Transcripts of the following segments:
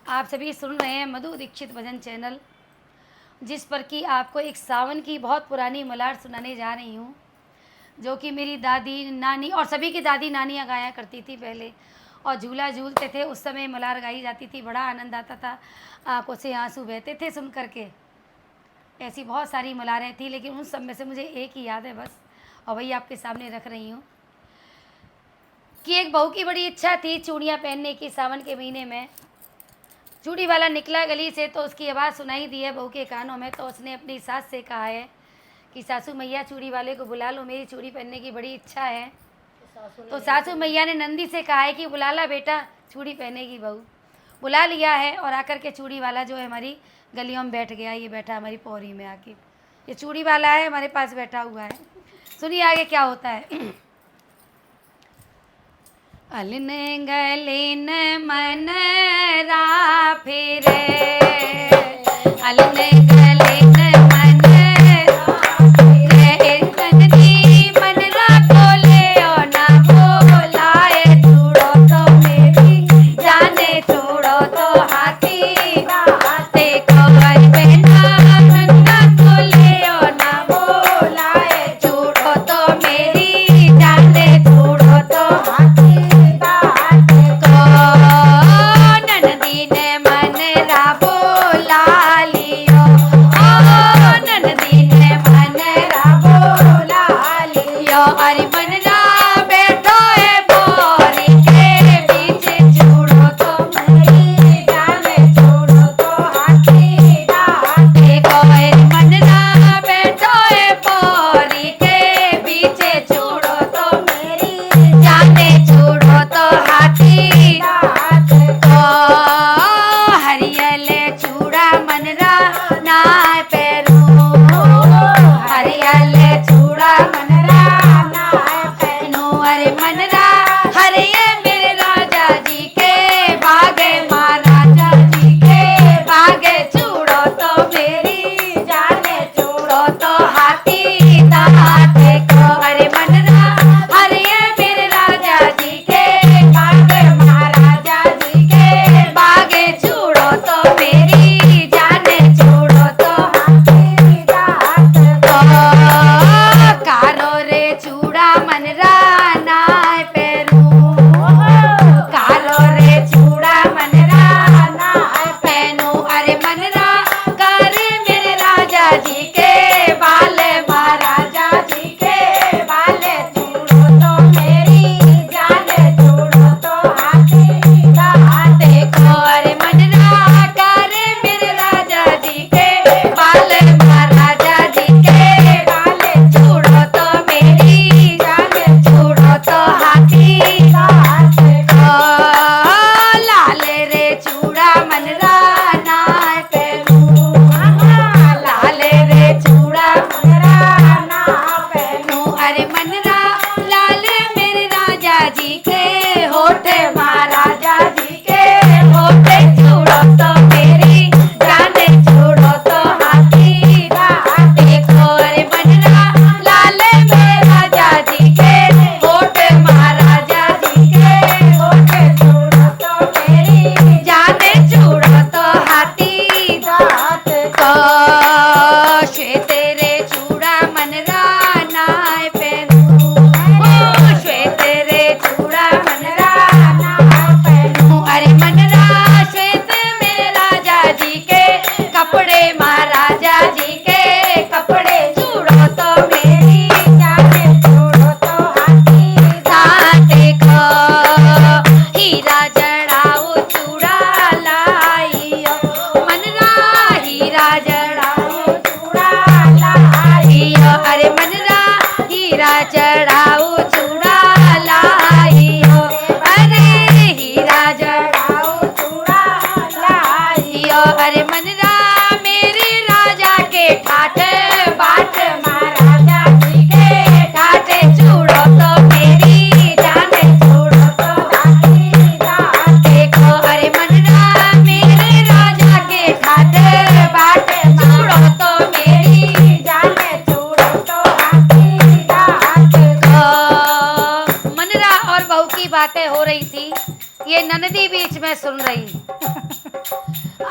आप सभी सुन रहे हैं मधु दीक्षित भजन चैनल, जिस पर कि आपको एक सावन की बहुत पुरानी मलार सुनाने जा रही हूँ, जो कि मेरी दादी नानी और सभी की दादी नानियाँ गाया करती थी पहले। और झूला झूलते थे उस समय मलार गाई जाती थी, बड़ा आनंद आता था, आंखों से आंसू बहते थे सुन करके। ऐसी बहुत सारी मलारें थी, लेकिन उन सब में से मुझे एक ही याद है बस, और वही आपके सामने रख रही हूँ। कि एक बहू की बड़ी इच्छा थी चूड़ियाँ पहनने की सावन के महीने में। चूड़ी वाला निकला गली से तो उसकी आवाज़ सुनाई दी है बहू के कानों में, तो उसने अपनी सास से कहा है कि सासू मैया चूड़ी वाले को बुला लो, मेरी चूड़ी पहनने की बड़ी इच्छा है। तो सासू मैया ने नंदी से कहा है कि बुला ला बेटा, चूड़ी पहनेगी बहू। बुला लिया है और आकर के चूड़ी वाला जो है हमारी गलियों में बैठ गया। ये बैठा हमारी पौरी में आके, ये चूड़ी वाला है, हमारे पास बैठा हुआ है। सुनिए आगे क्या होता है। अलिन गलिन मन रा फिरे, अलिन गलिन मन रा फिरे, नंदी मन रा बोले ओ ना बोलाए, छोड़ो तो मेरी जाने, छोड़ो तो हाथी बाते खबर बिना, नंदा बोले ओ ना बोलाए, छोड़ो तो मेरी जाने, छोड़ो तो हाथी। अरे बनरा बैठो है बोरी के पीछे, छोड़ो तो मेरी जाने, छोड़ो तो हाथी दांत। देखो अरे बनरा बैठो है बोरी के पीछे, छोड़ो तो मेरी जाने, छोड़ो तो हाथी दांत को। हरियल चूड़ा मनरा ना पैरू, हरियल चूड़ा मनरा अरे मनरा हरे मेरे राजा जी के भागे, महाराजा जी के भागे, छोड़ो तो मेरी जाने, छोड़ो तो हाथी दांत को। अरे मनरा हरे मेरे राजा जी के भागे, महाराजा जी के भागे, छोड़ो तो मेरी जाने, छोड़ो तो हाथी दांत को। कारो रे चूड़ा मनरा चढ़ाऊ चूड़ा लाइयो, अरे हीरा चढ़ाऊ चूड़ा लाइयो। अरे मनरा मेरे राजा के ठाठ बाट, महाराजा जी के ठाठ, छोड़ो तो मेरी जाने, छोड़ो तो हाथी दांत। देखो अरे मनरा मेरे राजा के ठाठ बाट, छोड़ो तो मेरी जाने, छोड़ो तो हाथी दांत। मनरा और बहू की बातें हो रही थी, ये ननदी बीच में सुन रही।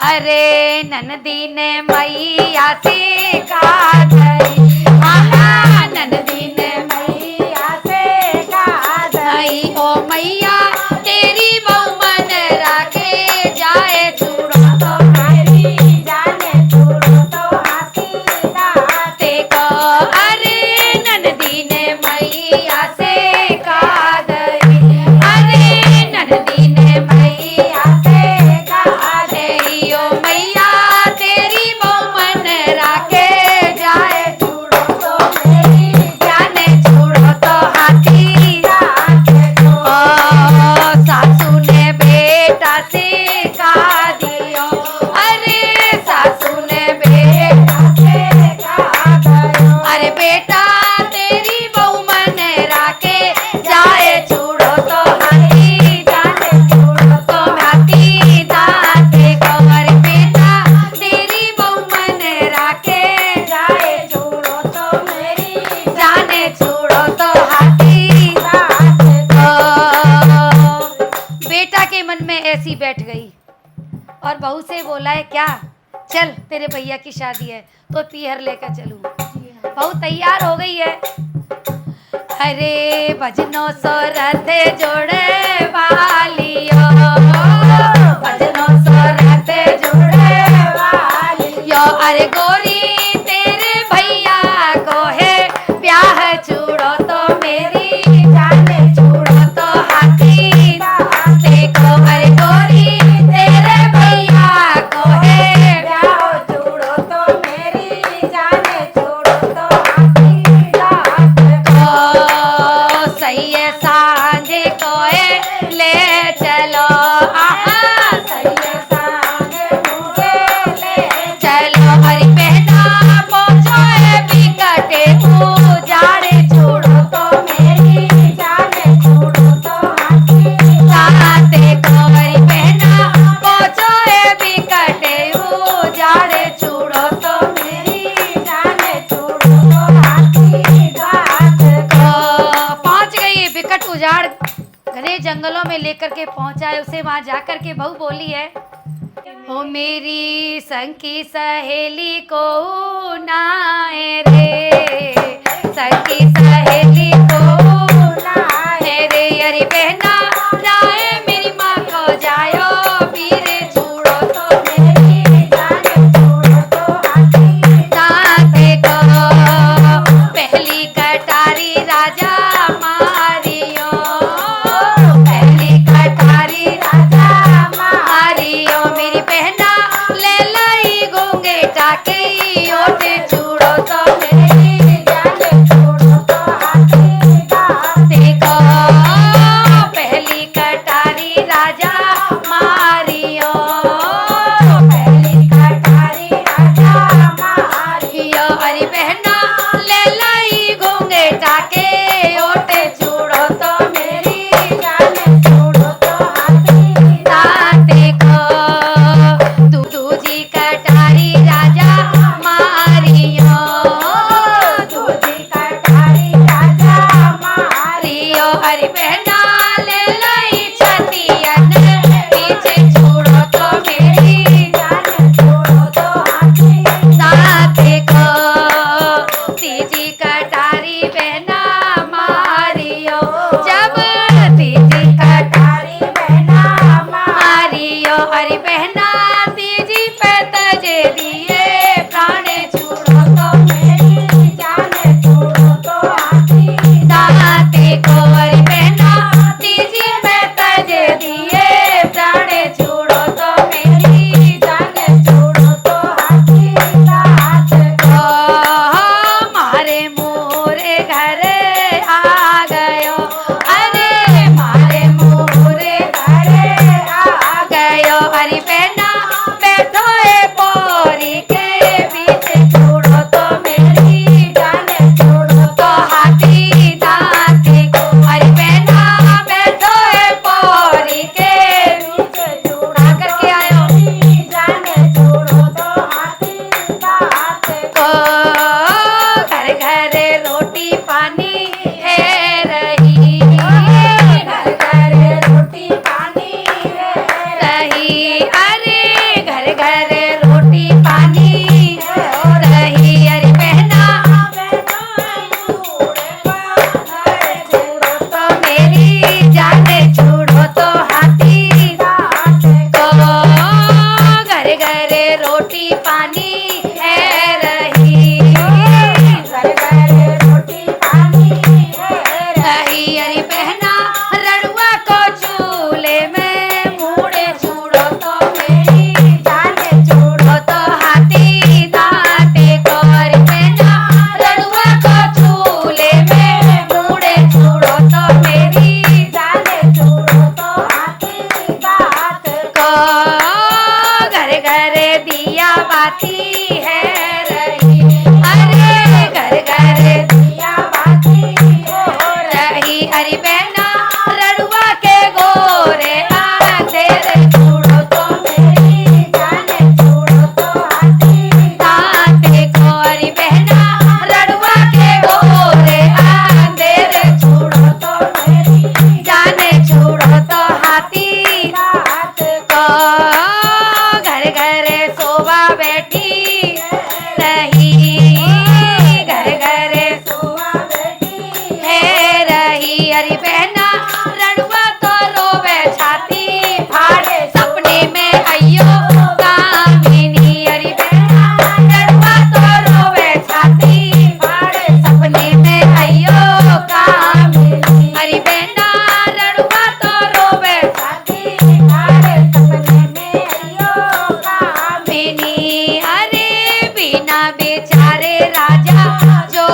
अरे ननदी ने मैया से कहा गई, आहा ननदी ने मैया से कहा गई, ओ मैया तेरी बहू मन राखे जाए चूड़ो तो मेरी जाने चूड़ो तो हाथी दाते को। अरे ननदी ने मैया से कहा गई, अरे ननदी ने मैया से कहा गई, ओ मैया तेरी बहू मन राखे जाए चूड़ो तो मेरी जाने चूड़ो तो हाथी दाते को। सासू ने बेटा से कहा दियो, अरे सासू ने बेटा से कहा दियो, अरे बेटा तेरी बहू मन राखे जाए चूड़ो तो हाथी जाने चूड़ो तो हाथी दाते को। अरे बेटा तेरी बहू मन राखे जाए चूड़ो तो मेरी जाने चूड़ो तो हाथी दाते को। बेटा के मन में ऐसी बैठ गई और बहू से बोला है क्या, चल तेरे भैया की शादी है तो पीहर लेकर चलूं। बहू तैयार हो गई है। अरे भजनों सोरथ जोड़े वालियो, भजनों सोरथ जोड़े वालियो, अरे गोरी तेरे भैया को है ब्याह चूड़ो तो मेरी जाने चूड़ो तो हाथी दाते को। अरे गोरी तेरे भैया को है ब्याह चूड़ो तो मेरी जाने चूड़ो तो हाथी दाते को। सही है सांझे को ले चलो, आहा सही है सांझे मुझे ले चलो, हरी पहना पहुंचो बिकटे उजाड़े चूड़ो तो मेरी जाने चूड़ो तो हाथी दाते को। हरी पहना पहुंचो बिकटे उजाड़े चूड़ो तो मेरी जाने चूड़ो तो हाथी दाते को। पहुंच गई बिकट उजाड़ घने जंगलों में लेकर के पहुंचा है उसे। वहां जाकर के बहू बोली है, ओ मेरी संग की सहेली को नाए रे, संग की सहेली को नाए रे, अरे बहना जाए मेरी माँ को जायो पीरे चूड़ो तो मेरी जाने चूड़ो तो हाथी दाते को। पहली कटारी राजा मारियो, पहली कटारी राजा मारियो, मेरी बहना ले लाई गूंगे टाके ओटे चूड़ो तो मेरी जाने चूड़ो तो हाथी दाते को। पहली कटारी राजा मारियो, पहली कटारी राजा मारियो, अरे बहना ले लाई गूंगे टाके ओटे चूड़ो तो मेरी जाने चूड़ो तो हाथी दाते को। दूजी कटारी राजा मारियो, दूजी कटारी राजा मारियो, अरे बहना ले लाई छतियन पीछे चूड़ो तो मेरी जाने चूड़ो तो हाथी दाते को। तीजी कटारी बहना मारियो, जब तीजी कटारी बहना मारियो, अरे बहना तीजी पे तजे दिए प्राणे चूड़ो तो मेरी जाने चूड़ो तो हाथी दाते को। अरे बहना तीजी पे तजे दिए प्राणे चूड़ो तो मेरी जाने चूड़ो तो हाथी दाते को। मारे मोरे घर आ गयो, अरे मारे मोरे घर आ गयो, अरे बहना बैठो पोरी के बीच चूड़ो तो मेरी जाने चूड़ो तो हाथी दाते को। बाती है रही, अरे घर घर दिया बाती हो रही। अरे बहना रड़ुआ के गोरे अंधेरे छोड़ो तो मेरी जाने छोड़ो तो हाथी दांते को। अरे बहना रड़ुआ के गोरे अंधेरे छोड़ो तो मेरी जाने छोड़ो तो हाथी दांत को। घर घर शोभा बैठी रही, घर घर शोभा बैठी है रही। अरे बहना रड़ुआ तो रोवे छाती फाड़े सपने में अयो कामिनी। अरे बहना रड़ुआ तो रोवे छाती फाड़े सपने में अयो कामिनी। अरे बहना रड़ुआ तो रोवे छाती फाड़े सपने में अयो कामिनी। अरे बिना बेचारे राजा जो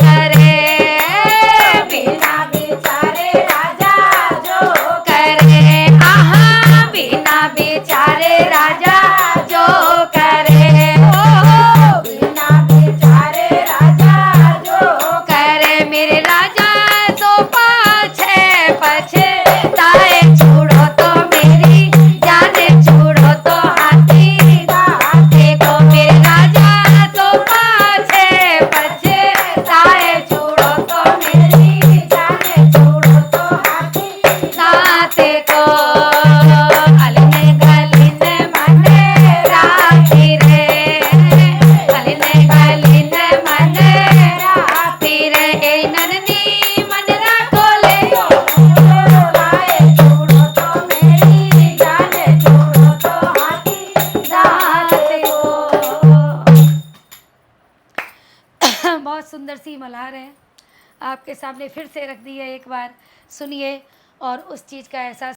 करे, बिना बेचारे राजा जो करे, आहा बिना बेचारे राजा जो करे, ओ बिना बेचारे राजा जो करे। मेरे राजा तो पाछे पछताए छोड़ो तो मेरी जाने छोड़ो तो हाथी दांते को। मेरे राजा तो पाछे पछताए छोड़ो तो मेरी जाने छोड़ो तो हाथी दांते को। अलिने गलिने मने राखी रे, अलिने गलिने मने राखी रे। ए नन्ही मन राखो ले लाए छोड़ो तो मेरी जाने छोड़ो तो हाथी दांते को। बहुत सुंदर सी मल्हार है, आपके सामने फिर से रख दी है। एक बार सुनिए और उस चीज़ का एहसास